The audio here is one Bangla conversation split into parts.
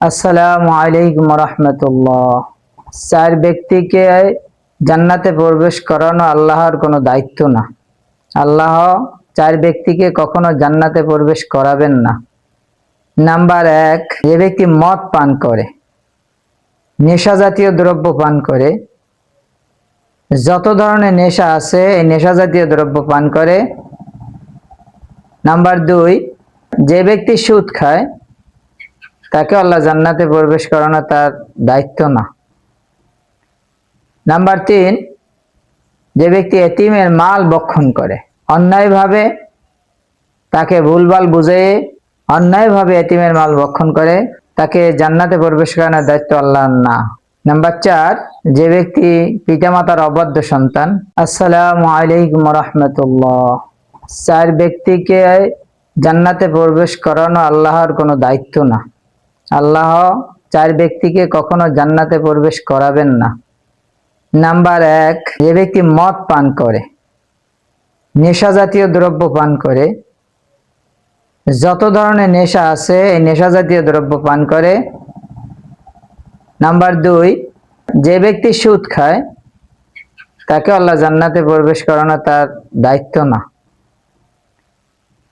আসসালামু আলাইকুম রহমতুল্লাহ। চার ব্যক্তিকে জান্নাতে প্রবেশ করানো আল্লাহর কোনো দায়িত্ব না। আল্লাহ চার ব্যক্তিকে কখনো জান্নাতে প্রবেশ করাবেন না। নাম্বার এক, যে ব্যক্তি মদ পান করে, নেশা জাতীয় দ্রব্য পান করে, যত ধরনের নেশা আছে এই নেশা জাতীয় দ্রব্য পান করে। নাম্বার দুই, যে ব্যক্তি সুদ খায় তাকে আল্লাহ জান্নাতে প্রবেশ করানো তার দায়িত্ব না। নাম্বার তিন, যে ব্যক্তি এতিমের মাল ভক্ষণ করে, অন্যায়ভাবে তাকে ভুলভাল বুঝে অন্যায়ভাবে এতিমের মাল ভক্ষণ করে, তাকে জান্নাতে প্রবেশ করানোর দায়িত্ব আল্লাহর না। নাম্বার চার, যে ব্যক্তি পিতামাতার অবাধ্য সন্তান। আসসালামু আলাইকুম রহমতুল্লাহ। চার ব্যক্তিকে জান্নাতে প্রবেশ করানো আল্লাহর কোনো দায়িত্ব না। আল্লাহ চার ব্যক্তিকে কখনো জান্নাতে প্রবেশ করাবেন না। নাম্বার এক, যে ব্যক্তি মদ পান করে, নেশা জাতীয় দ্রব্য পান করে, যত ধরনের নেশা আছে এই নেশা জাতীয় দ্রব্য পান করে। নাম্বার দুই, যে ব্যক্তি সুদ খায় তাকে আল্লাহ জান্নাতে প্রবেশ করানো তার দায়িত্ব না।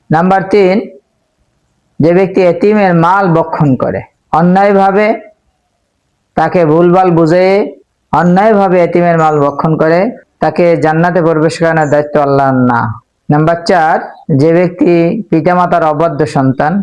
নাম্বার তিন, যে ব্যক্তি এতিমের মাল ভক্ষণ করে, অন্যায়ভাবে তাকে ভুলভাল বুঝে অন্যায়ভাবে এতিমের মাল ভক্ষণ করে, তাকে জান্নাতে প্রবেশ করানোর দায়িত্ব আল্লাহর না। নাম্বার চার, যে ব্যক্তি পিতামাতার অবাধ্য সন্তান।